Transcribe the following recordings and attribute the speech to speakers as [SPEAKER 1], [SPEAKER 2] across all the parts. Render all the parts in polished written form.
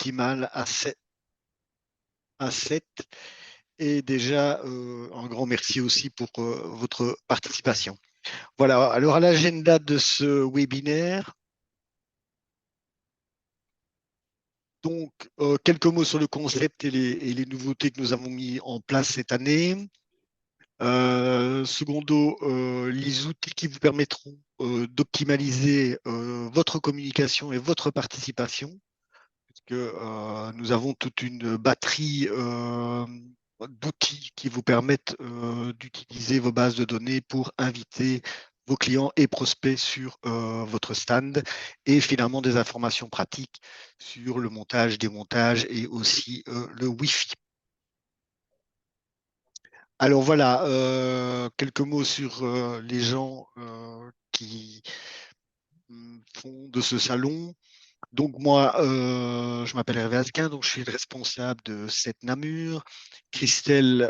[SPEAKER 1] optimale à 7. Et déjà, un grand merci aussi pour votre participation. Voilà, alors à l'agenda de ce webinaire, donc quelques mots sur le concept et les nouveautés que nous avons mis en place cette année. Secondo, les outils qui vous permettront d'optimaliser votre communication et votre participation, puisque nous avons toute une batterie d'outils qui vous permettent d'utiliser vos bases de données pour inviter vos clients et prospects sur votre stand et finalement des informations pratiques sur le montage, démontage et aussi le Wi-Fi. Alors voilà, quelques mots sur les gens qui font de ce salon. Donc moi, je m'appelle Hervé Asquin, donc je suis le responsable de cette Namur. Christelle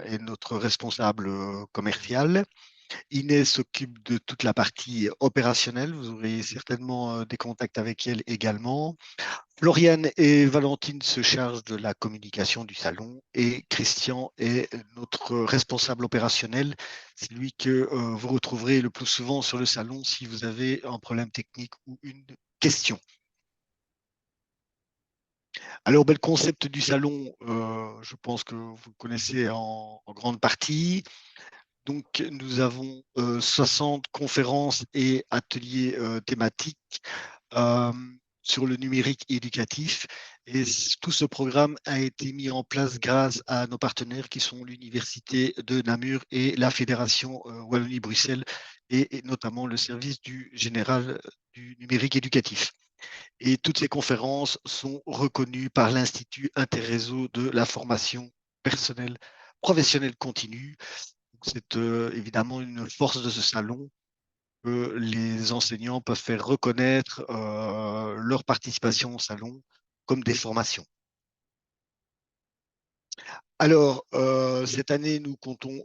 [SPEAKER 1] est notre responsable commercial. Inès s'occupe de toute la partie opérationnelle. Vous aurez certainement des contacts avec elle également. Floriane et Valentine se chargent de la communication du salon et Christian est notre responsable opérationnel. C'est lui que vous retrouverez le plus souvent sur le salon si vous avez un problème technique ou une question. Alors, le concept du salon, je pense que vous le connaissez en grande partie. Donc, nous avons 60 conférences et ateliers thématiques euh, sur le numérique éducatif. Et tout ce programme a été mis en place grâce à nos partenaires qui sont l'Université de Namur et la Fédération Wallonie-Bruxelles et notamment le service du général du numérique éducatif. Et toutes ces conférences sont reconnues par l'Institut Interréseau de la formation personnelle professionnelle continue. C'est évidemment une force de ce salon que les enseignants peuvent faire reconnaître leur participation au salon comme des formations. Alors, cette année, nous comptons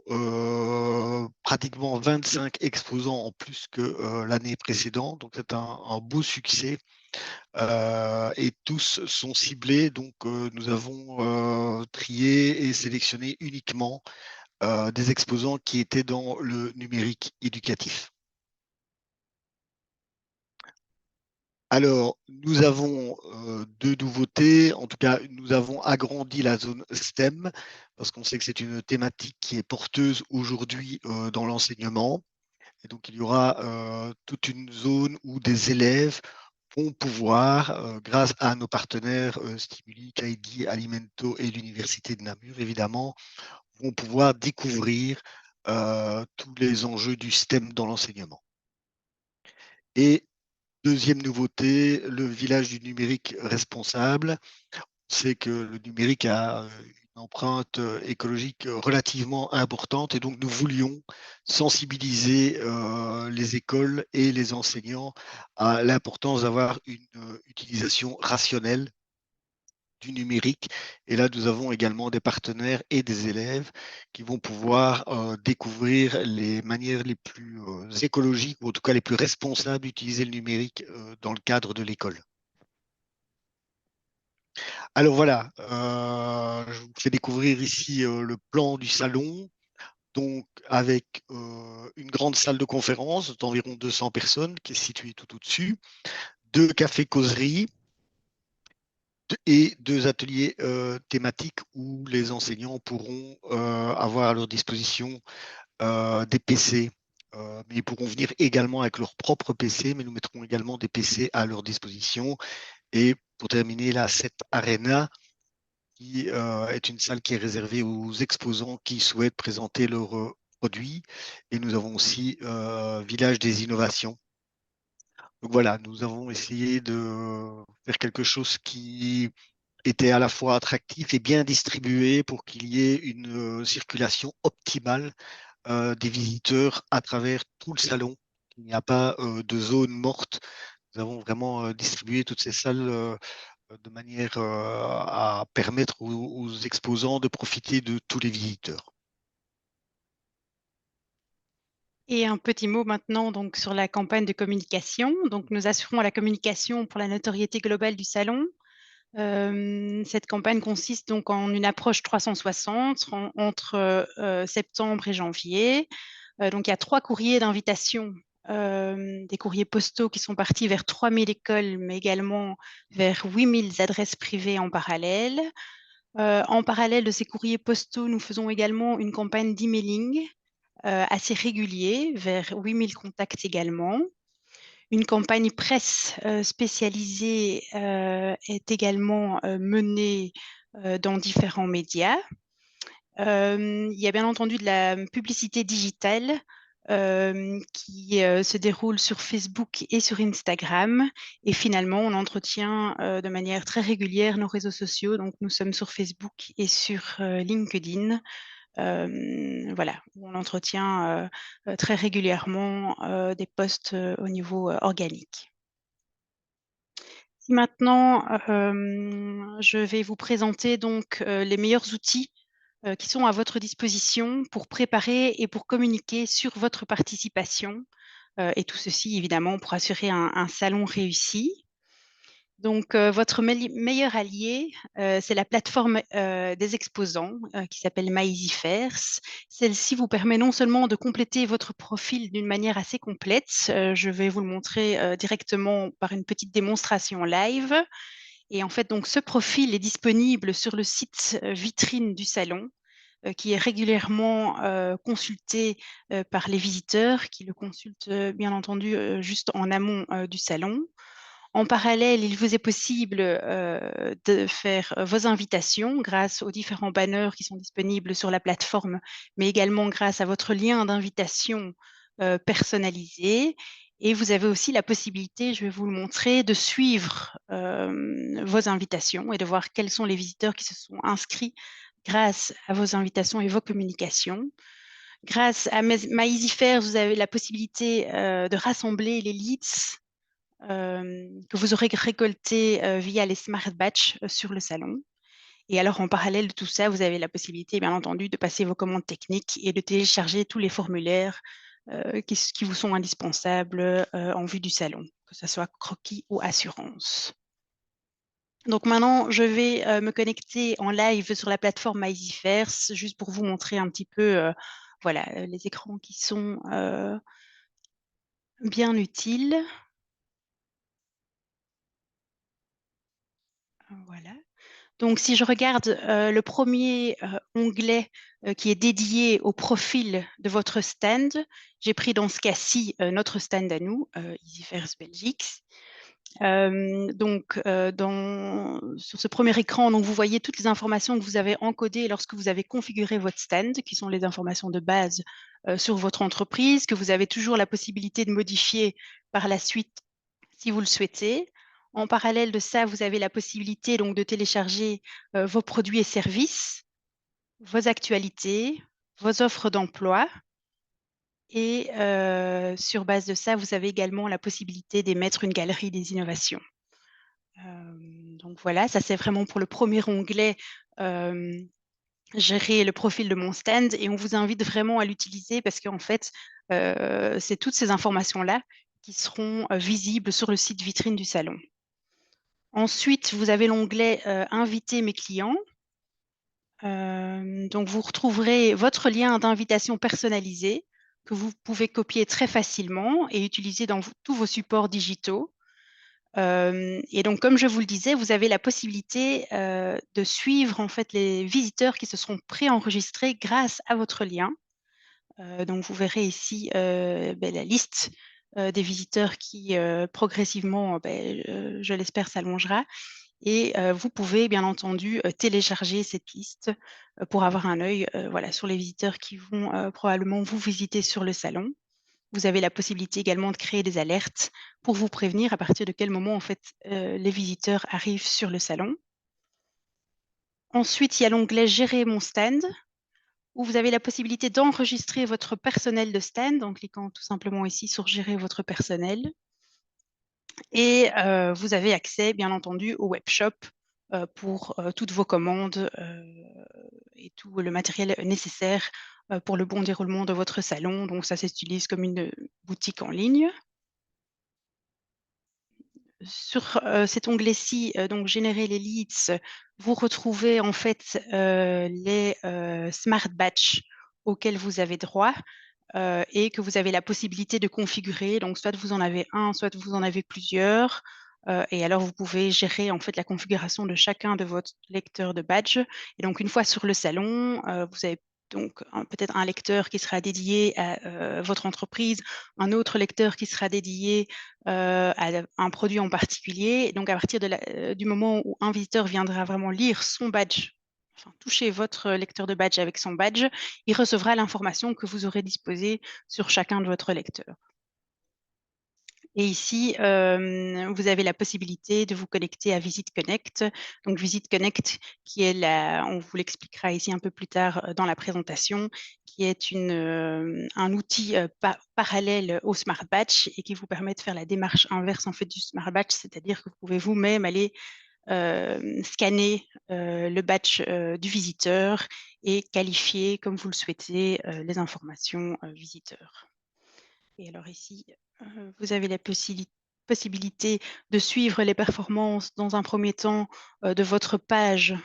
[SPEAKER 1] pratiquement 25 exposants en plus que l'année précédente. Donc, c'est un beau succès. Et tous sont ciblés. Donc, nous avons trié et sélectionné uniquement des exposants qui étaient dans le numérique éducatif. Alors, nous avons deux nouveautés. En tout cas, nous avons agrandi la zone STEM parce qu'on sait que c'est une thématique qui est porteuse aujourd'hui dans l'enseignement. Et donc, il y aura toute une zone où des élèves vont pouvoir, grâce à nos partenaires Stimuli, Kaidi, Alimento et l'Université de Namur, évidemment, vont pouvoir découvrir tous les enjeux du STEM dans l'enseignement. Et deuxième nouveauté, le village du numérique responsable. C'est que le numérique a une empreinte écologique relativement importante et donc nous voulions sensibiliser les écoles et les enseignants à l'importance d'avoir une utilisation rationnelle du numérique. Et là, nous avons également des partenaires et des élèves qui vont pouvoir découvrir les manières les plus écologiques, ou en tout cas les plus responsables d'utiliser le numérique dans le cadre de l'école. Alors voilà, je vous fais découvrir ici le plan du salon, donc avec une grande salle de conférence d'environ 200 personnes qui est située tout au-dessus, deux cafés-causeries et deux ateliers thématiques où les enseignants pourront avoir à leur disposition des PC, mais ils pourront venir également avec leur propre PC, mais nous mettrons également des PC à leur disposition. Et pour terminer, la 7 Arena, qui est une salle qui est réservée aux exposants qui souhaitent présenter leurs produits. Et nous avons aussi Village des innovations. Donc voilà, nous avons essayé de faire quelque chose qui était à la fois attractif et bien distribué pour qu'il y ait une circulation optimale des visiteurs à travers tout le salon. Il n'y a pas de zone morte. Nous avons vraiment distribué toutes ces salles de manière à permettre aux exposants de profiter de tous les visiteurs.
[SPEAKER 2] Et un petit mot maintenant donc, sur la campagne de communication. Donc, nous assurons la communication pour la notoriété globale du salon. Cette campagne consiste donc en une approche 360 entre septembre et janvier. Donc il y a 3 courriers d'invitation, des courriers postaux qui sont partis vers 3 000 écoles, mais également vers 8 000 adresses privées en parallèle. En parallèle de ces courriers postaux, nous faisons également une campagne d'emailing assez régulier vers 8 000 contacts également. Une campagne presse spécialisée est également menée dans différents médias. Il y a bien entendu de la publicité digitale qui se déroule sur Facebook et sur Instagram. Et finalement, on entretient de manière très régulière nos réseaux sociaux. Donc, nous sommes sur Facebook et sur LinkedIn. Voilà, où on entretient très régulièrement des posts au niveau organique. Maintenant, je vais vous présenter donc les meilleurs outils qui sont à votre disposition pour préparer et pour communiquer sur votre participation, et tout ceci évidemment pour assurer un salon réussi. Donc, votre meilleur allié, c'est la plateforme des exposants qui s'appelle MyEasyFairs. Celle-ci vous permet non seulement de compléter votre profil d'une manière assez complète, je vais vous le montrer directement par une petite démonstration live. Et en fait, donc, ce profil est disponible sur le site vitrine du salon, qui est régulièrement consulté par les visiteurs, qui le consultent bien entendu juste en amont du salon. En parallèle, il vous est possible de faire vos invitations grâce aux différents banners qui sont disponibles sur la plateforme, mais également grâce à votre lien d'invitation personnalisé. Et vous avez aussi la possibilité, je vais vous le montrer, de suivre vos invitations et de voir quels sont les visiteurs qui se sont inscrits grâce à vos invitations et vos communications. Grâce à MyEasyFair, vous avez la possibilité de rassembler les leads que vous aurez récoltés via les Smart Batch sur le salon. Et alors, en parallèle de tout ça, vous avez la possibilité, bien entendu, de passer vos commandes techniques et de télécharger tous les formulaires qui vous sont indispensables en vue du salon, que ce soit croquis ou assurance. Donc maintenant, je vais me connecter en live sur la plateforme MyEasyFairs, juste pour vous montrer un petit peu voilà, les écrans qui sont bien utiles. Voilà. Donc, si je regarde le premier onglet qui est dédié au profil de votre stand, j'ai pris dans ce cas-ci notre stand à nous, EasyFairs Belgique. Donc, sur ce premier écran, donc, vous voyez toutes les informations que vous avez encodées lorsque vous avez configuré votre stand, qui sont les informations de base sur votre entreprise, que vous avez toujours la possibilité de modifier par la suite si vous le souhaitez. En parallèle de ça, vous avez la possibilité donc de télécharger vos produits et services, vos actualités, vos offres d'emploi. Et sur base de ça, vous avez également la possibilité d'émettre une galerie des innovations. Donc voilà, ça c'est vraiment pour le premier onglet, gérer le profil de mon stand, et on vous invite vraiment à l'utiliser parce qu'en fait, c'est toutes ces informations-là qui seront visibles sur le site vitrine du salon. Ensuite, vous avez l'onglet Inviter mes clients. Donc, vous retrouverez votre lien d'invitation personnalisé que vous pouvez copier très facilement et utiliser dans tous vos supports digitaux. Et donc, comme je vous le disais, vous avez la possibilité de suivre en fait les visiteurs qui se seront préenregistrés grâce à votre lien. Donc, vous verrez ici la liste des visiteurs qui progressivement, je l'espère, s'allongera. Et vous pouvez bien entendu télécharger cette liste pour avoir un œil voilà, sur les visiteurs qui vont probablement vous visiter sur le salon. Vous avez la possibilité également de créer des alertes pour vous prévenir à partir de quel moment en fait, les visiteurs arrivent sur le salon. Ensuite, il y a l'onglet Gérer mon stand, où vous avez la possibilité d'enregistrer votre personnel de stand en cliquant tout simplement ici sur Gérer votre personnel. Et vous avez accès, bien entendu, au webshop pour toutes vos commandes et tout le matériel nécessaire pour le bon déroulement de votre salon. Donc ça s'utilise comme une boutique en ligne. sur cet onglet-ci, donc générer les leads, vous retrouvez en fait les smart batch auxquels vous avez droit et que vous avez la possibilité de configurer. Donc, soit vous en avez un, soit vous en avez plusieurs. Et alors, vous pouvez gérer en fait la configuration de chacun de votre lecteur de badge. Et donc, une fois sur le salon, vous avez donc peut-être un lecteur qui sera dédié à votre entreprise, un autre lecteur qui sera dédié à un produit en particulier. Et donc, à partir du moment où un visiteur viendra vraiment lire son badge, enfin, toucher votre lecteur de badge avec son badge, il recevra l'information que vous aurez disposée sur chacun de votre lecteur. Et ici, vous avez la possibilité de vous connecter à Visit Connect. Donc Visit Connect, qui est on vous l'expliquera ici un peu plus tard dans la présentation, qui est un outil parallèle au Smart Batch et qui vous permet de faire la démarche inverse en fait du Smart Batch, c'est-à-dire que vous pouvez vous-même aller scanner le badge du visiteur et qualifier, comme vous le souhaitez, les informations visiteurs. Et alors ici, vous avez la possibilité de suivre les performances dans un premier temps de votre page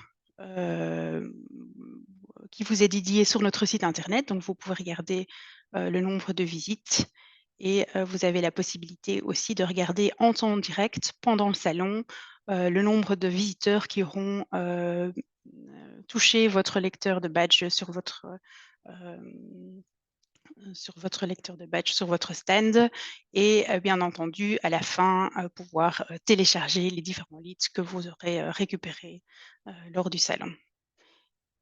[SPEAKER 2] qui vous est dédiée sur notre site internet. Donc, vous pouvez regarder le nombre de visites et vous avez la possibilité aussi de regarder en temps direct pendant le salon le nombre de visiteurs qui auront touché votre lecteur de badge euh, sur votre lecteur de badge, sur votre stand et bien entendu, à la fin, pouvoir télécharger les différents leads que vous aurez récupérés lors du salon.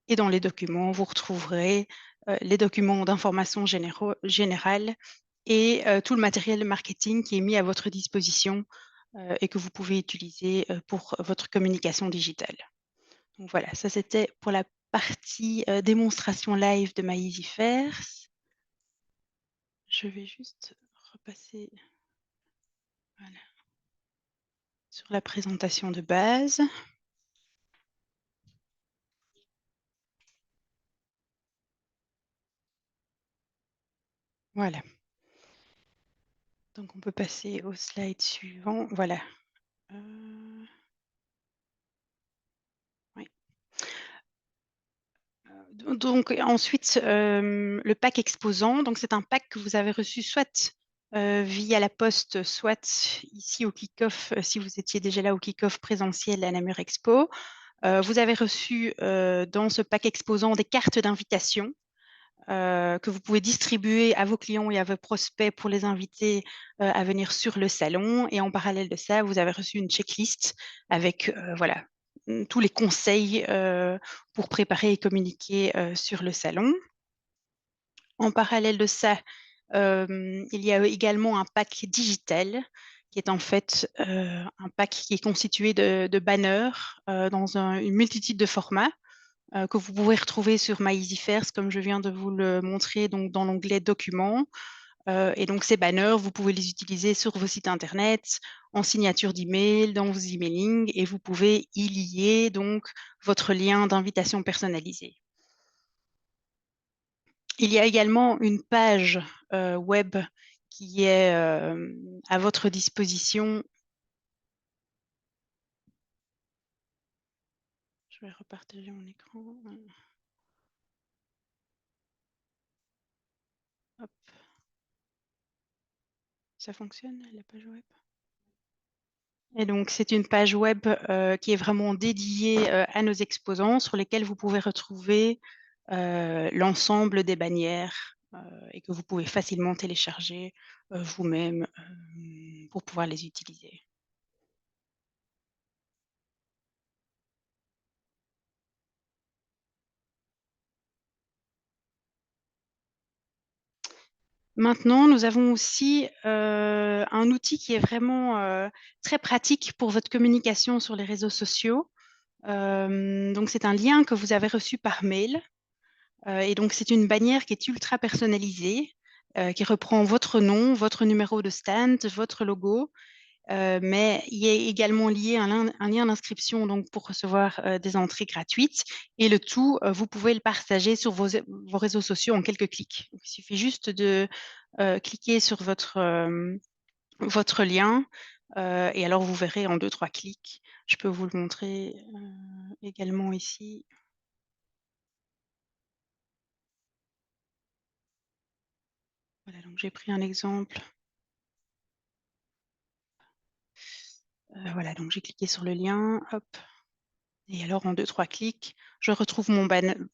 [SPEAKER 2] Et dans les documents, vous retrouverez les documents d'information générale et tout le matériel marketing qui est mis à votre disposition et que vous pouvez utiliser pour votre communication digitale. Donc voilà, ça c'était pour la partie démonstration live de MyEasyFairs. Je vais juste repasser voilà, sur la présentation de base. Voilà. Donc on peut passer au slide suivant. Voilà. Oui. Donc ensuite, le pack exposant. Donc c'est un pack que vous avez reçu soit via la poste, soit ici au kick-off, si vous étiez déjà là au kick-off présentiel à Namur Expo. Vous avez reçu dans ce pack exposant des cartes d'invitation que vous pouvez distribuer à vos clients et à vos prospects pour les inviter à venir sur le salon. Et en parallèle de ça, vous avez reçu une checklist avec voilà, tous les conseils pour préparer et communiquer sur le salon. En parallèle de ça, il y a également un pack digital qui est en fait un pack qui est constitué de banners dans une multitude de formats que vous pouvez retrouver sur MyEasyFairs, comme je viens de vous le montrer donc dans l'onglet Documents. Et donc ces banners, vous pouvez les utiliser sur vos sites internet, en signature d'email, dans vos emailing, et vous pouvez y lier donc votre lien d'invitation personnalisé. Il y a également une page web qui est à votre disposition. Je vais repartager mon écran. Hop. Ça fonctionne, la page web? Et donc, c'est une page web qui est vraiment dédiée à nos exposants, sur lesquels vous pouvez retrouver l'ensemble des bannières et que vous pouvez facilement télécharger vous-même pour pouvoir les utiliser. Maintenant, nous avons aussi un outil qui est vraiment très pratique pour votre communication sur les réseaux sociaux. Donc, c'est un lien que vous avez reçu par mail. Et donc, c'est une bannière qui est ultra personnalisée, qui reprend votre nom, votre numéro de stand, votre logo, mais il est également lié un lien d'inscription donc pour recevoir des entrées gratuites. Et le tout, vous pouvez le partager sur vos réseaux sociaux en quelques clics. Donc, il suffit juste de cliquer sur votre lien Et alors vous verrez en 2-3 clics. Je peux vous le montrer, également ici. Voilà, donc j'ai pris un exemple. Voilà, donc j'ai cliqué sur le lien, hop, et alors en 2-3 clics, je retrouve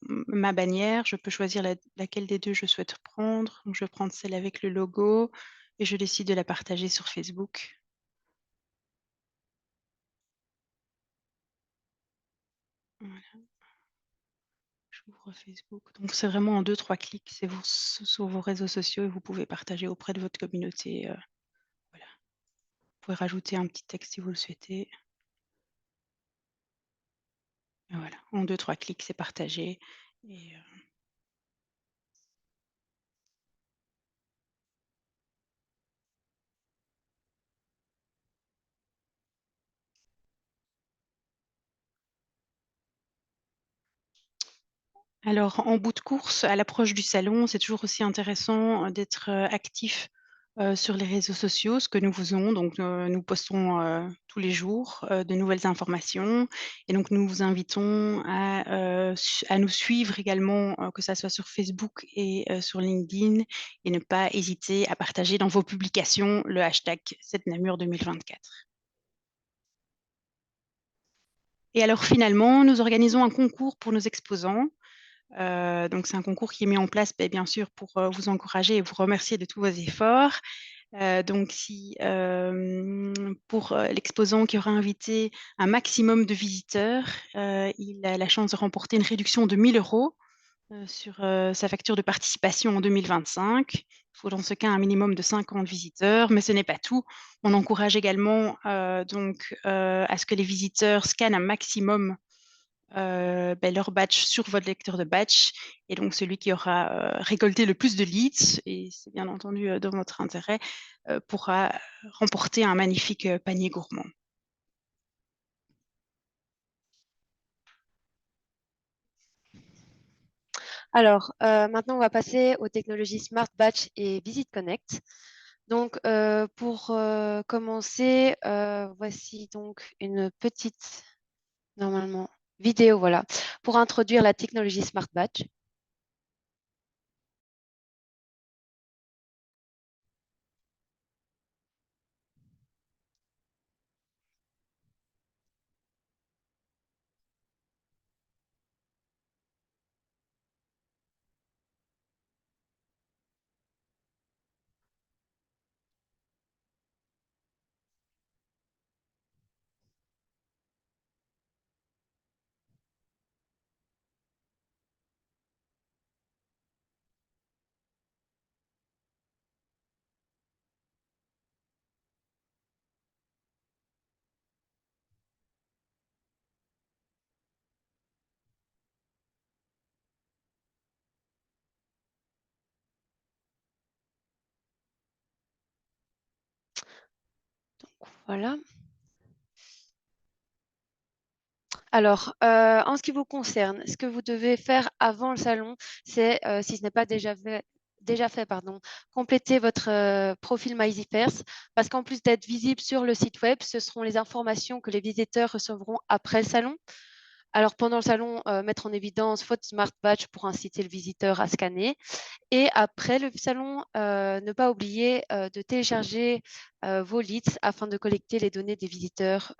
[SPEAKER 2] ma bannière. Je peux choisir laquelle des 2 je souhaite prendre. Donc je vais prendre celle avec le logo et je décide de la partager sur Facebook. Voilà, j'ouvre Facebook. Donc c'est vraiment en 2-3 clics, c'est sur vos réseaux sociaux et vous pouvez partager auprès de votre communauté, voilà. Vous pouvez rajouter un petit texte si vous le souhaitez. Et voilà, en 2-3 clics, c'est partagé et alors, en bout de course, à l'approche du salon, c'est toujours aussi intéressant, d'être, actif, sur les réseaux sociaux, ce que nous faisons. Donc, nous postons, tous les jours, de nouvelles informations et donc nous vous invitons à nous suivre également, que ça soit sur Facebook et sur LinkedIn et ne pas hésiter à partager dans vos publications le hashtag #7Namur 2024. Et alors finalement, nous organisons un concours pour nos exposants. Donc c'est un concours qui est mis en place, bien sûr pour, vous encourager et vous remercier de tous vos efforts. Donc si, pour, l'exposant qui aura invité un maximum de visiteurs, il a la chance de remporter une réduction de 1 000 € sur, sa facture de participation en 2025. Il faut dans ce cas un minimum de 50 visiteurs, mais ce n'est pas tout. On encourage également, à ce que les visiteurs scannent un maximum leur badge sur votre lecteur de badge et donc celui qui aura, récolté le plus de leads et c'est bien entendu, dans votre intérêt, pourra remporter un magnifique, panier gourmand.
[SPEAKER 3] Alors, maintenant, on va passer aux technologies Smart Batch et Visit Connect. Donc, pour commencer, voici donc une petite, normalement, vidéo, voilà, pour introduire la technologie Smart Batch. Donc, voilà. Alors, en ce qui vous concerne, ce que vous devez faire avant le salon, c'est, si ce n'est pas déjà fait, pardon, compléter votre profil MyZipers, parce qu'en plus d'être visible sur le site web, ce seront les informations que les visiteurs recevront après le salon. Alors, pendant le salon, mettre en évidence votre Smart Badge pour inciter le visiteur à scanner. Et après le salon, ne pas oublier de télécharger vos leads afin de collecter les données des visiteurs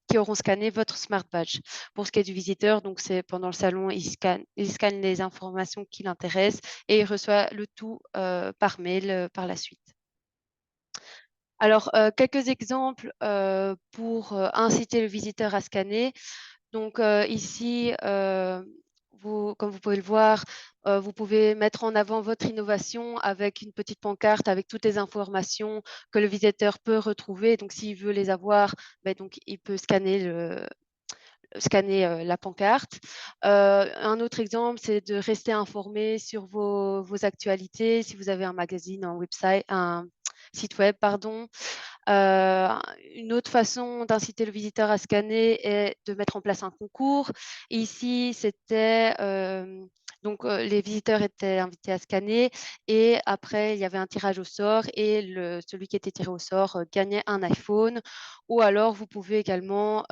[SPEAKER 3] qui auront scanné votre Smart Badge. Pour ce qui est du visiteur, donc c'est pendant le salon, il scanne les informations qui l'intéressent et il reçoit le tout par mail par la suite. Alors, quelques exemples pour inciter le visiteur à scanner. Donc ici, comme vous pouvez le voir, vous pouvez mettre en avant votre innovation avec une petite pancarte avec toutes les informations que le visiteur peut retrouver. Donc s'il veut les avoir, donc, il peut scanner la pancarte. Un autre exemple, c'est de rester informé sur vos actualités. Si vous avez un magazine, un site web, pardon. Une autre façon d'inciter le visiteur à scanner est de mettre en place un concours. Ici, c'était Donc, les visiteurs étaient invités à scanner et après, il y avait un tirage au sort et celui qui était tiré au sort gagnait un iPhone. Ou alors, vous pouvez également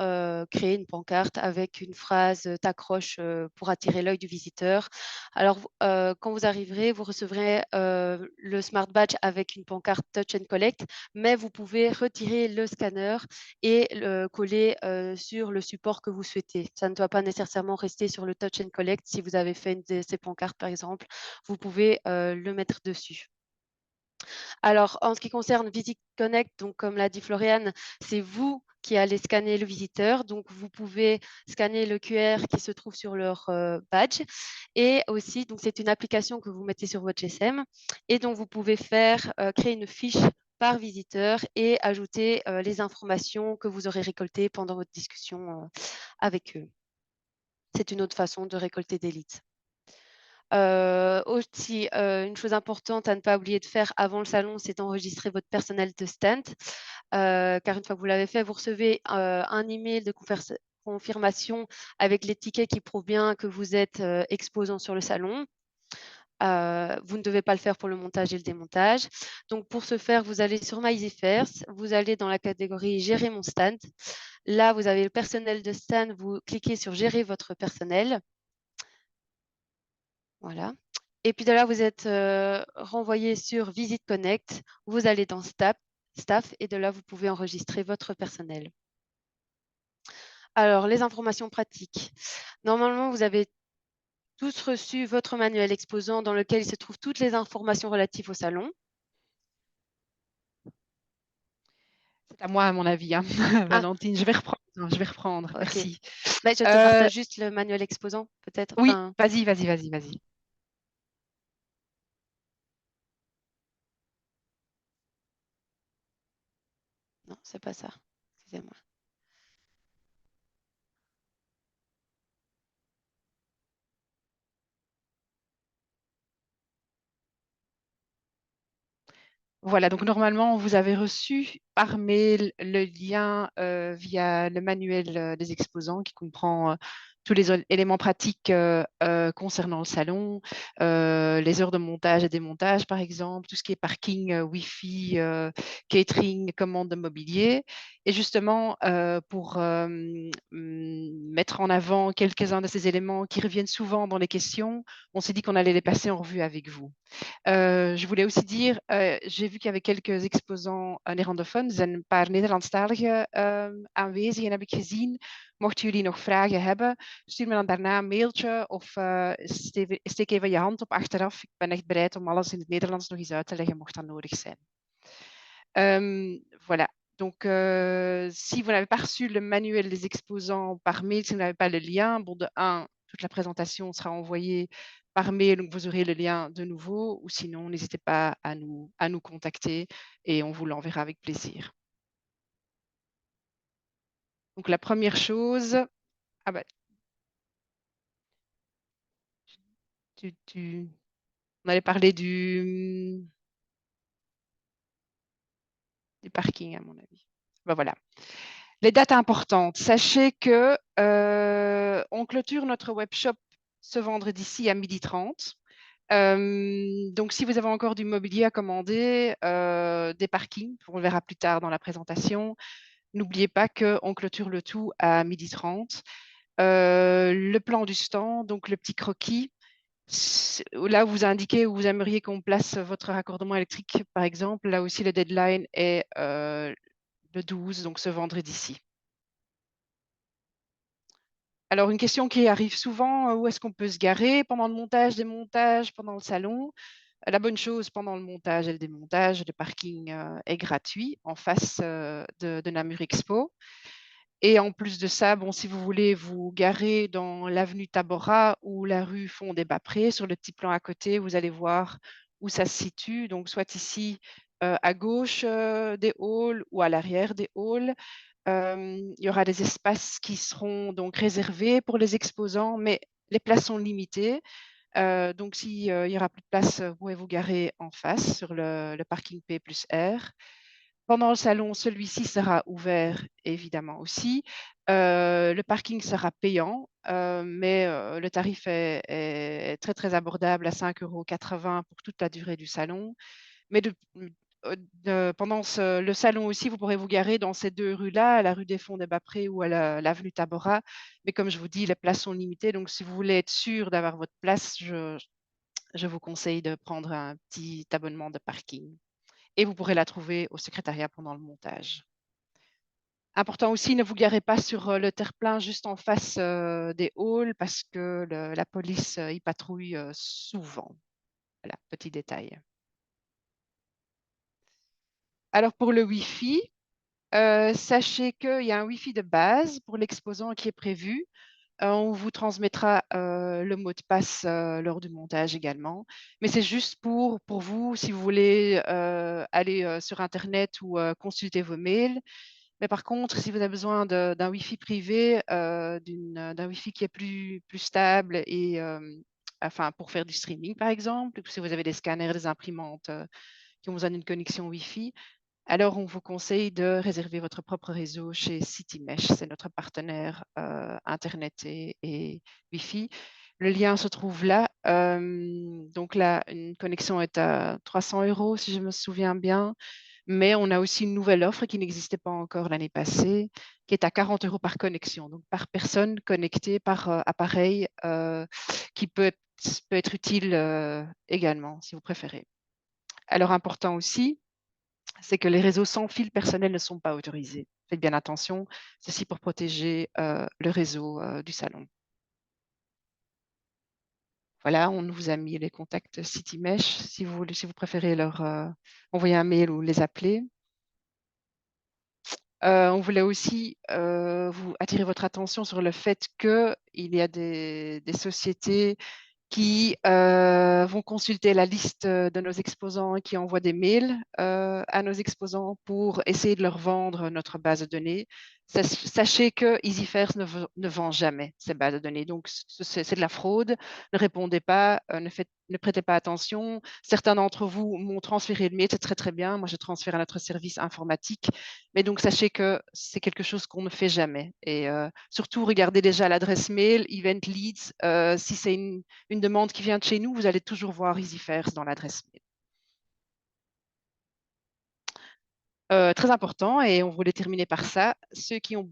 [SPEAKER 3] créer une pancarte avec une phrase t'accroche pour attirer l'œil du visiteur. Alors, quand vous arriverez, vous recevrez le Smart Badge avec une pancarte Touch and Collect, mais vous pouvez retirer le scanner et le coller sur le support que vous souhaitez. Ça ne doit pas nécessairement rester sur le Touch and Collect. Si vous avez fait une de ces pancartes, par exemple, vous pouvez le mettre dessus. Alors, en ce qui concerne Visit Connect, donc comme l'a dit Floriane, c'est vous qui allez scanner le visiteur. Donc, vous pouvez scanner le QR qui se trouve sur leur badge. Et aussi, donc c'est une application que vous mettez sur votre GSM. Et donc, vous pouvez créer une fiche par visiteur et ajouter les informations que vous aurez récoltées pendant votre discussion avec eux. C'est une autre façon de récolter des leads. Aussi, une chose importante à ne pas oublier de faire avant le salon, c'est d'enregistrer votre personnel de stand. Car une fois que vous l'avez fait, vous recevez un email de confirmation avec les tickets qui prouvent bien que vous êtes exposant sur le salon. Vous ne devez pas le faire pour le montage et le démontage. Donc, pour ce faire, vous allez sur My Easyfairs, vous allez dans la catégorie Gérer mon stand. Là, vous avez le personnel de stand, vous cliquez sur Gérer votre personnel. Voilà. Et puis de là, vous êtes renvoyé sur Visite Connect. Vous allez dans Staff et de là, vous pouvez enregistrer votre personnel. Alors, les informations pratiques. Normalement, vous avez tous reçu votre manuel exposant dans lequel il se trouve toutes les informations relatives au salon.
[SPEAKER 4] C'est à moi, à mon avis, hein. Valentine. Je vais reprendre.
[SPEAKER 3] Okay.
[SPEAKER 4] Merci.
[SPEAKER 3] Bah, je te partage juste le manuel exposant, peut-être.
[SPEAKER 4] Oui,
[SPEAKER 3] Enfin...
[SPEAKER 4] vas-y.
[SPEAKER 3] Non, c'est pas ça. Excusez-moi.
[SPEAKER 4] Voilà, donc normalement, vous avez reçu par mail le lien via le manuel des exposants qui comprend tous les éléments pratiques concernant le salon, les heures de montage et démontage, par exemple, tout ce qui est parking, Wi-Fi, catering, commande de mobilier. Et justement, pour mettre en avant quelques-uns de ces éléments qui reviennent souvent dans les questions, on s'est dit qu'on allait les passer en revue avec vous. Je voulais aussi dire, j'ai vu qu'il y avait quelques exposants néerlandophones. Er zijn een paar Nederlandstaligen aanwezig en heb ik gezien. Mochten jullie nog vragen hebben, stuur me dan daarna een mailtje of steek even je hand op achteraf. Ik ben echt bereid om alles in het Nederlands nog eens uit te leggen, mocht dat nodig zijn. Voilà. Donc, si vous n'avez pas reçu le manuel des exposants par mail, si vous n'avez pas le lien, bon, de 1, toute la présentation sera envoyée par mail, donc vous aurez le lien de nouveau, ou sinon, n'hésitez pas à nous contacter et on vous l'enverra avec plaisir. Donc, la première chose, on allait parler du parking, à mon avis. Voilà. Les dates importantes. Sachez que on clôture notre webshop ce vendredi-ci à 12h30. Donc, si vous avez encore du mobilier à commander, des parkings, on le verra plus tard dans la présentation, n'oubliez pas qu'on clôture le tout à 12h30. Le plan du stand, donc le petit croquis, là où vous indiquez où vous aimeriez qu'on place votre raccordement électrique, par exemple, là aussi le deadline est le 12, donc ce vendredi-ci. Alors, une question qui arrive souvent, où est-ce qu'on peut se garer pendant le montage, démontage, pendant le salon? La bonne chose, pendant le montage et le démontage, le parking est gratuit en face de Namur Expo. Et en plus de ça, bon, si vous voulez vous garer dans l'avenue Tabora ou la rue Fond des Bas-Prés, sur le petit plan à côté, vous allez voir où ça se situe. Donc, soit ici à gauche des halls ou à l'arrière des halls. Il y aura des espaces qui seront donc réservés pour les exposants, mais les places sont limitées. Donc, s'il y aura plus de place, vous pouvez vous garer en face sur le parking P+R. Pendant le salon, celui-ci sera ouvert évidemment aussi. Le parking sera payant, mais le tarif est très, très abordable à 5,80 € pour toute la durée du salon. Mais pendant le salon aussi, vous pourrez vous garer dans ces deux rues-là, à la rue des Fonds des Bas-Prés ou à l'avenue Tabora. Mais comme je vous dis, les places sont limitées. Donc, si vous voulez être sûr d'avoir votre place, je vous conseille de prendre un petit abonnement de parking. Et vous pourrez la trouver au secrétariat pendant le montage. Important aussi, ne vous garez pas sur le terre-plein juste en face des halls parce que la police y patrouille souvent. Voilà, petit détail. Alors pour le Wi-Fi, sachez qu'il y a un Wi-Fi de base pour l'exposant qui est prévu. On vous transmettra le mot de passe lors du montage également. Mais c'est juste pour vous, si vous voulez aller sur Internet ou consulter vos mails. Mais par contre, si vous avez besoin d'un Wi-Fi privé, d'un Wi-Fi qui est plus stable et enfin, pour faire du streaming, par exemple, si vous avez des scanners, des imprimantes qui ont besoin d'une connexion Wi-Fi, alors on vous conseille de réserver votre propre réseau chez Citymesh. C'est notre partenaire Internet et Wi-Fi. Le lien se trouve là. Donc là, une connexion est à 300 € si je me souviens bien. Mais on a aussi une nouvelle offre qui n'existait pas encore l'année passée, qui est à 40 € par connexion, donc par personne connectée, par appareil, qui peut être utile également, si vous préférez. Alors, important aussi, c'est que les réseaux sans fil personnel ne sont pas autorisés. Faites bien attention, ceci pour protéger le réseau du salon. Voilà, on vous a mis les contacts Citymesh, si vous préférez leur envoyer un mail ou les appeler. On voulait aussi vous attirer votre attention sur le fait qu'il y a des sociétés qui vont consulter la liste de nos exposants et qui envoient des mails à nos exposants pour essayer de leur vendre notre base de données. Sachez que EasyFairs ne vend jamais ces bases de données. Donc, c'est de la fraude. Ne répondez pas, ne prêtez pas attention. Certains d'entre vous m'ont transféré le mail, c'est très, très bien. Moi, je transfère à notre service informatique. Mais donc, sachez que c'est quelque chose qu'on ne fait jamais. Et surtout, regardez déjà l'adresse mail, Event Leads. Si c'est une demande qui vient de chez nous, vous allez toujours voir EasyFairs dans l'adresse mail. Très important, et on voulait terminer par ça. Ceux qui ont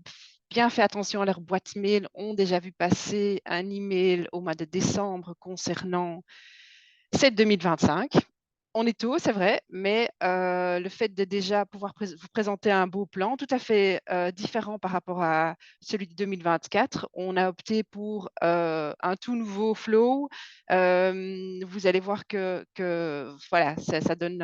[SPEAKER 4] bien fait attention à leur boîte mail ont déjà vu passer un email au mois de décembre concernant cette 2025. On est tôt, c'est vrai, mais le fait de déjà pouvoir vous présenter un beau plan tout à fait différent par rapport à celui de 2024, on a opté pour un tout nouveau flow. Vous allez voir que voilà, ça donne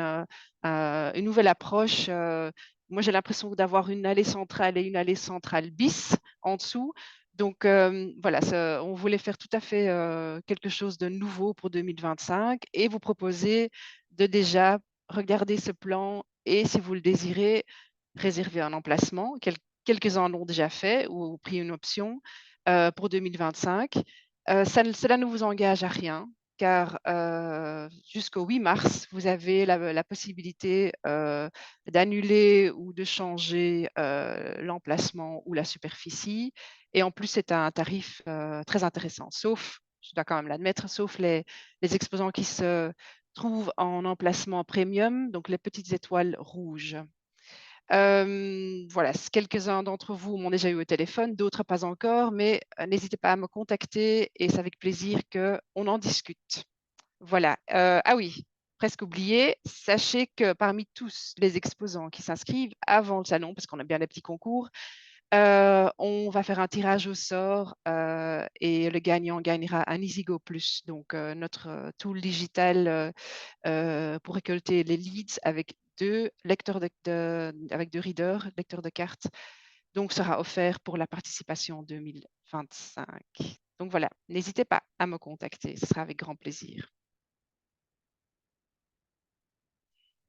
[SPEAKER 4] une nouvelle approche. Moi, j'ai l'impression d'avoir une allée centrale et une allée centrale bis en dessous. Donc voilà, on voulait faire tout à fait quelque chose de nouveau pour 2025 et vous proposer de déjà regarder ce plan et, si vous le désirez, réserver un emplacement. Quelques-uns l'ont déjà fait ou pris une option pour 2025. Cela ne vous engage à rien, car jusqu'au 8 mars, vous avez la possibilité d'annuler ou de changer l'emplacement ou la superficie. Et en plus, c'est un tarif très intéressant, sauf, je dois quand même l'admettre, sauf les exposants qui se trouvent en emplacement premium, donc les petites étoiles rouges. Voilà, quelques-uns d'entre vous m'ont déjà eu au téléphone, d'autres pas encore, mais n'hésitez pas à me contacter et c'est avec plaisir qu'on en discute. Voilà. Ah oui, presque oublié, sachez que parmi tous les exposants qui s'inscrivent avant le salon, parce qu'on a bien des petits concours, on va faire un tirage au sort et le gagnant gagnera un EasyGo Plus, donc notre tool digital pour récolter les leads avec deux lecteurs avec deux readers, lecteurs de cartes. Donc, sera offert pour la participation 2025. Donc voilà, n'hésitez pas à me contacter, ce sera avec grand plaisir.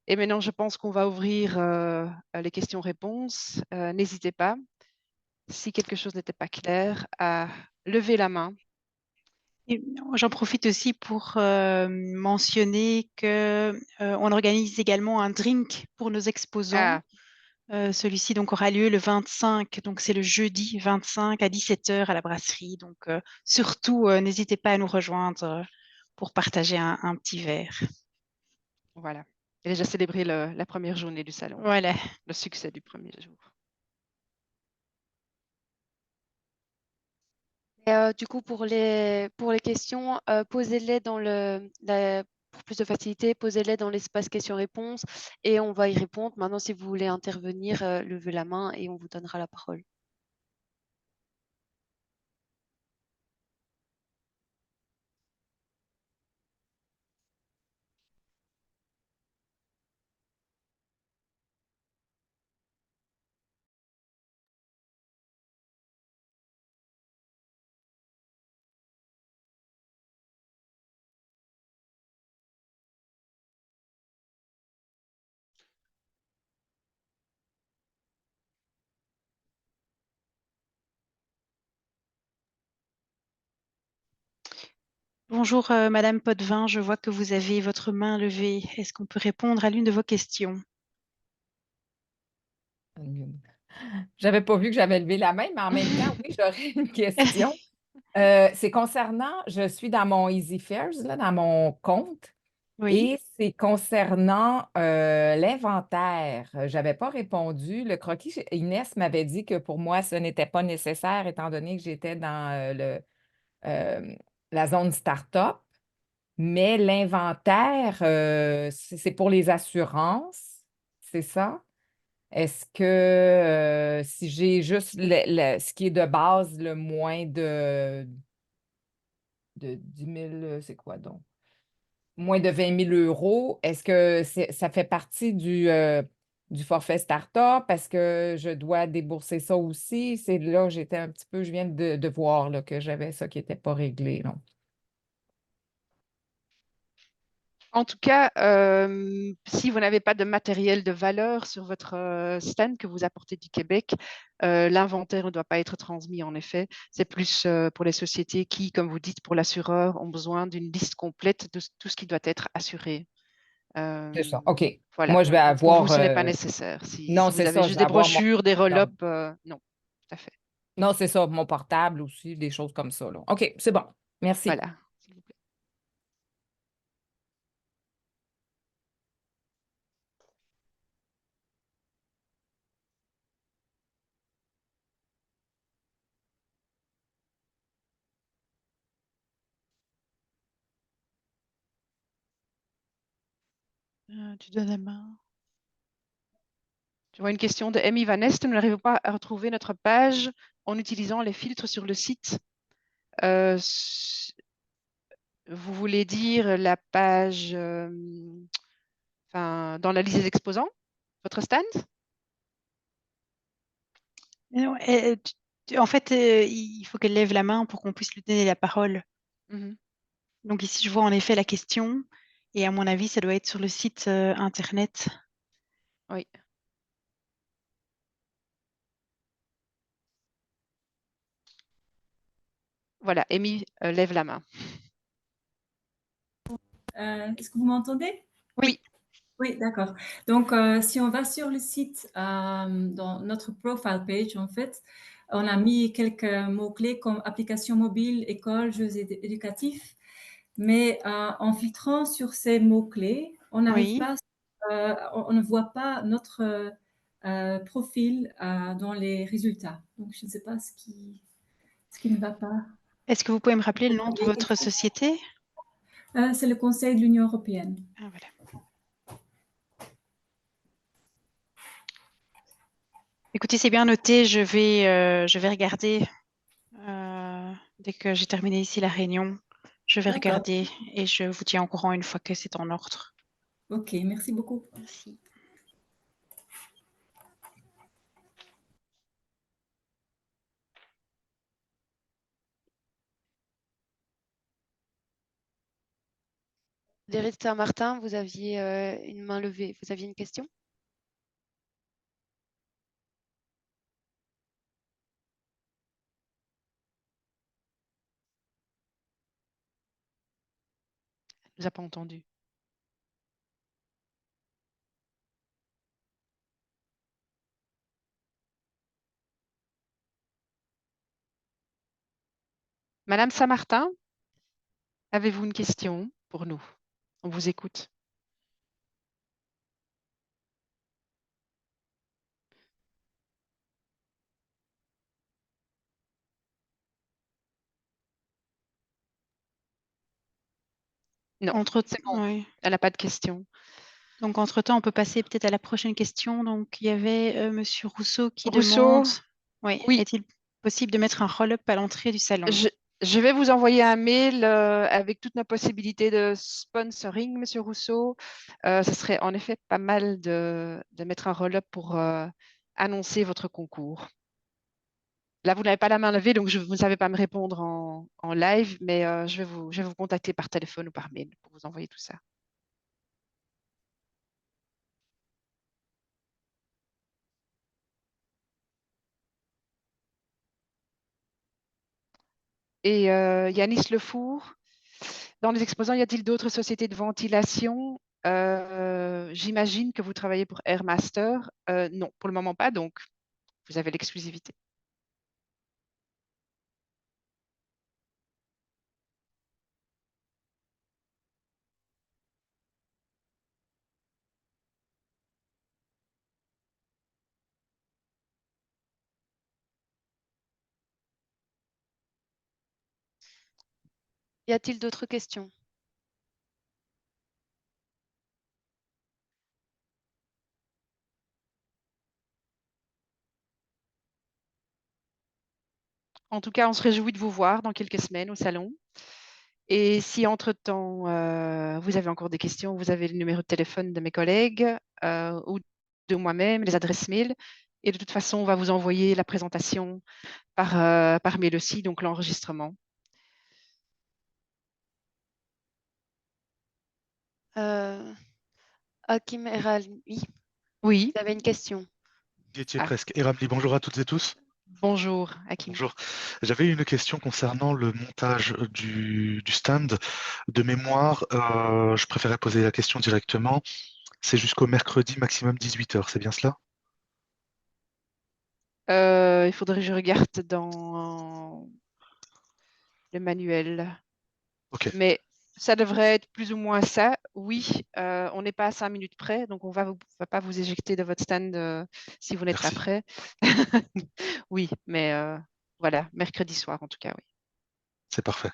[SPEAKER 4] Et maintenant, je pense qu'on va ouvrir les questions-réponses. N'hésitez pas, si quelque chose n'était pas clair, à lever la main.
[SPEAKER 2] J'en profite aussi pour mentionner qu'on organise également un drink pour nos exposants. Celui-ci donc aura lieu le 25, donc c'est le jeudi 25 à 17 h à la brasserie. Donc surtout, n'hésitez pas à nous rejoindre pour partager un petit verre.
[SPEAKER 4] Voilà. Et déjà célébré la première journée du salon,
[SPEAKER 2] Voilà.
[SPEAKER 4] le succès du premier jour.
[SPEAKER 3] Et, du coup, pour les questions, posez-les pour plus de facilité, posez-les dans l'espace questions-réponses et on va y répondre. Maintenant, si vous voulez intervenir, levez la main et on vous donnera la parole.
[SPEAKER 2] Bonjour, Madame Potvin, je vois que vous avez votre main levée. Est-ce qu'on peut répondre à l'une de vos questions?
[SPEAKER 5] J'avais pas vu que j'avais levé la main, mais en même temps, oui, j'aurais une question. C'est concernant, je suis dans mon Easy Fares, là, dans mon compte,
[SPEAKER 2] Oui.
[SPEAKER 5] et c'est concernant l'inventaire. Je n'avais pas répondu. Le croquis, Inès m'avait dit que pour moi, ce n'était pas nécessaire étant donné que j'étais dans la zone start-up. Mais l'inventaire, c'est pour les assurances, c'est ça? Est-ce que si j'ai juste ce qui est de base, le moins de 10 000, c'est quoi donc? Moins de 20 000 euros, est-ce que ça fait partie du forfait start-up? Est-ce que je dois débourser ça aussi? C'est là, j'étais un petit peu, je viens de voir là, que j'avais ça qui n'était pas réglé. Là.
[SPEAKER 4] En tout cas, si vous n'avez pas de matériel de valeur sur votre stand que vous apportez du Québec, l'inventaire ne doit pas être transmis, en effet. C'est plus pour les sociétés qui, comme vous dites, pour l'assureur, ont besoin d'une liste complète de tout ce qui doit être assuré.
[SPEAKER 5] C'est ça. OK.
[SPEAKER 4] Voilà.
[SPEAKER 5] Moi, je vais
[SPEAKER 4] Donc, pour vous,
[SPEAKER 5] avoir.
[SPEAKER 4] ce n'est pas nécessaire. Si
[SPEAKER 5] Non,
[SPEAKER 4] vous
[SPEAKER 5] c'est
[SPEAKER 4] avez
[SPEAKER 5] ça, je
[SPEAKER 4] juste
[SPEAKER 5] vais
[SPEAKER 4] des
[SPEAKER 5] avoir mon.
[SPEAKER 4] brochures, des roll-up, non, tout à fait.
[SPEAKER 5] Non, c'est ça, mon portable aussi, des choses comme ça. Là. OK, c'est bon. Merci.
[SPEAKER 4] Voilà, s'il vous plaît.
[SPEAKER 2] Tu donnes la main.
[SPEAKER 4] Je vois une question de Amy Van Est. Nous n'arrivons pas à retrouver notre page en utilisant les filtres sur le site. Vous voulez dire la page dans la liste des exposants, votre stand?
[SPEAKER 2] Non, en fait, il faut qu'elle lève la main pour qu'on puisse lui donner la parole. Donc ici, je vois en effet la question. Et à mon avis, ça doit être sur le site Internet.
[SPEAKER 4] Oui. Voilà, Amy lève la main.
[SPEAKER 6] Est-ce que vous m'entendez?
[SPEAKER 4] Oui.
[SPEAKER 6] Oui, d'accord. Donc, si on va sur le site, dans notre profile page, en fait, on a mis quelques mots-clés comme application mobile, école, jeux éducatifs. Mais en filtrant sur ces mots-clés, on n'arrive pas, on ne voit pas notre profil dans les résultats. Donc, je ne sais pas ce qui ne va pas.
[SPEAKER 2] Est-ce que vous pouvez me rappeler le nom de votre société?
[SPEAKER 6] C'est le Conseil de l'Union européenne.
[SPEAKER 2] Ah, voilà. Écoutez, c'est bien noté. Je vais regarder dès que j'ai terminé ici la réunion. Je vais regarder et je vous tiens au courant une fois que c'est en ordre.
[SPEAKER 6] Ok, merci beaucoup.
[SPEAKER 2] Merci.
[SPEAKER 3] Derek Saint-Martin, vous aviez une main levée. Vous aviez une question?
[SPEAKER 4] Elle ne nous a pas entendu. Madame Saint-Martin, avez-vous une question pour nous? On vous écoute. Non, c'est bon.
[SPEAKER 2] Oui.
[SPEAKER 4] Elle n'a pas de question.
[SPEAKER 2] Donc, entre-temps, on peut passer peut-être à la prochaine question. Donc, il y avait Monsieur Rousseau qui
[SPEAKER 4] Rousseau,
[SPEAKER 2] demande, oui,
[SPEAKER 4] oui.
[SPEAKER 2] est-il possible de mettre un roll-up à l'entrée du salon?
[SPEAKER 4] Je vais vous envoyer un mail avec toutes nos possibilités de sponsoring, Monsieur Rousseau. Ce serait en effet pas mal de mettre un roll-up pour annoncer votre concours. Là, vous n'avez pas la main levée, donc vous ne savez pas me répondre en live, mais je vais vous contacter par téléphone ou par mail pour vous envoyer tout ça. Et Yanis Lefour, dans les exposants, y a-t-il d'autres sociétés de ventilation? J'imagine que vous travaillez pour Airmaster. Non, pour le moment pas, donc vous avez l'exclusivité.
[SPEAKER 3] Y a-t-il d'autres questions?
[SPEAKER 4] En tout cas, on se réjouit de vous voir dans quelques semaines au salon. Et si entre-temps, vous avez encore des questions, vous avez le numéro de téléphone de mes collègues ou de moi-même, les adresses mail. Et de toute façon, on va vous envoyer la présentation par mail aussi, donc l'enregistrement.
[SPEAKER 3] Hakim Eralmi,
[SPEAKER 4] Oui.
[SPEAKER 3] vous avez une question?
[SPEAKER 7] J'y étais presque. Et Ramli, bonjour à toutes et tous.
[SPEAKER 4] Bonjour, Hakim.
[SPEAKER 7] Bonjour. J'avais une question concernant le montage du stand. De mémoire, je préférais poser la question directement. C'est jusqu'au mercredi maximum 18h, c'est bien cela?
[SPEAKER 4] Il faudrait que je regarde dans le manuel.
[SPEAKER 7] Ok.
[SPEAKER 4] Mais ça devrait être plus ou moins ça. Oui, on n'est pas à 5 minutes près, donc on va pas vous éjecter de votre stand si vous n'êtes pas prêt. Oui, mais voilà, mercredi soir en tout cas, oui.
[SPEAKER 7] C'est parfait.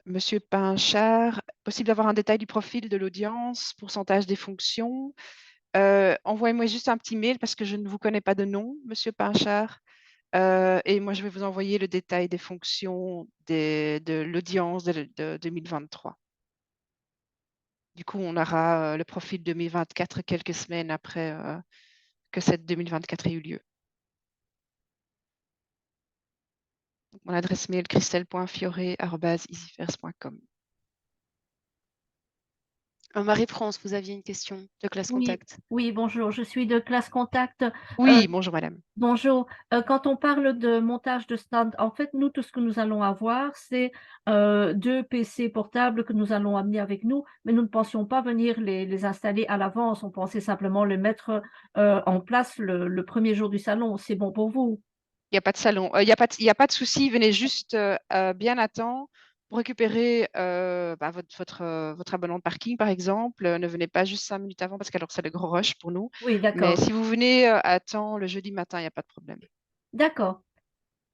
[SPEAKER 4] Monsieur Pinchard, possible d'avoir un détail du profil de l'audience, pourcentage des fonctions. Envoyez-moi juste un petit mail parce que je ne vous connais pas de nom, Monsieur Pinchard. Et moi, je vais vous envoyer le détail des fonctions de l'audience de 2023. Du coup, on aura le profil 2024 quelques semaines après que cette 2024 ait eu lieu. Mon adresse mail christelle.fiore@easyfairs.com.
[SPEAKER 3] Marie-France, vous aviez une question de Classe Contact.
[SPEAKER 8] Oui, bonjour, je suis de Classe Contact.
[SPEAKER 4] Oui, bonjour madame.
[SPEAKER 8] Bonjour. Quand on parle de montage de stand, en fait, nous, tout ce que nous allons avoir, c'est 2 PC portables que nous allons amener avec nous, mais nous ne pensions pas venir les installer à l'avance. On pensait simplement les mettre en place le premier jour du salon. C'est bon pour vous?
[SPEAKER 4] Il n'y a pas de salon. Il n'y a pas de souci. Venez juste bien à temps pour récupérer votre abonnement de parking, par exemple. Ne venez pas juste 5 minutes avant parce qu'alors c'est le gros rush pour nous.
[SPEAKER 8] Oui, d'accord.
[SPEAKER 4] Mais si vous venez à temps le jeudi matin, il n'y a pas de problème.
[SPEAKER 8] D'accord.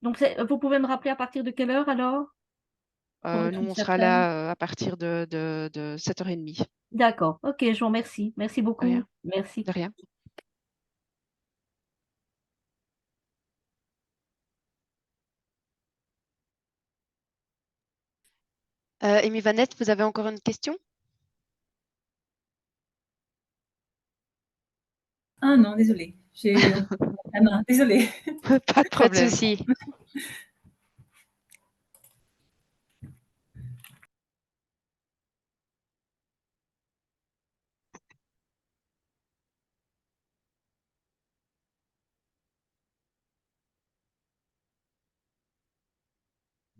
[SPEAKER 8] Donc, vous pouvez me rappeler à partir de quelle heure alors?
[SPEAKER 4] Nous, on sera là à partir de 7h30.
[SPEAKER 8] D'accord. OK, je vous remercie. Merci beaucoup.
[SPEAKER 4] De rien.
[SPEAKER 8] Merci.
[SPEAKER 4] De rien.
[SPEAKER 3] Amy Vanette, vous avez encore une question?
[SPEAKER 6] Ah non, désolée. J'ai la main, désolée.
[SPEAKER 4] Pas de problème.
[SPEAKER 3] Pas de souci.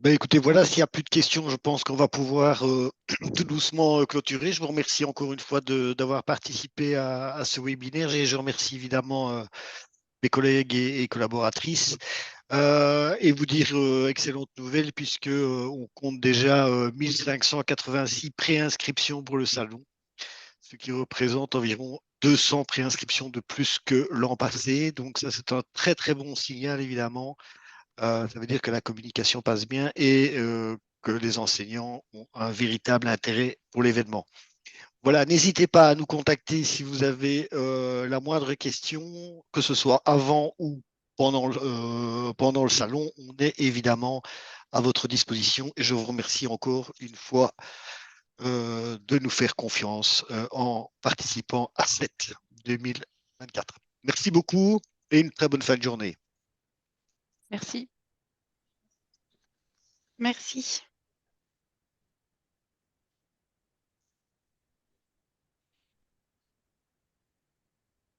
[SPEAKER 1] Ben écoutez, voilà, s'il n'y a plus de questions, je pense qu'on va pouvoir tout doucement clôturer. Je vous remercie encore une fois d'avoir participé à ce webinaire et je remercie évidemment mes collègues et collaboratrices. Et vous dire excellente nouvelle puisque on compte déjà 1586 préinscriptions pour le salon, ce qui représente environ 200 préinscriptions de plus que l'an passé. Donc ça, c'est un très très bon signal évidemment. Ça veut dire que la communication passe bien et que les enseignants ont un véritable intérêt pour l'événement. Voilà, n'hésitez pas à nous contacter si vous avez la moindre question, que ce soit avant ou pendant le salon. On est évidemment à votre disposition et je vous remercie encore une fois de nous faire confiance en participant à cette 2024. Merci beaucoup et une très bonne fin de journée.
[SPEAKER 4] Merci.
[SPEAKER 2] Merci.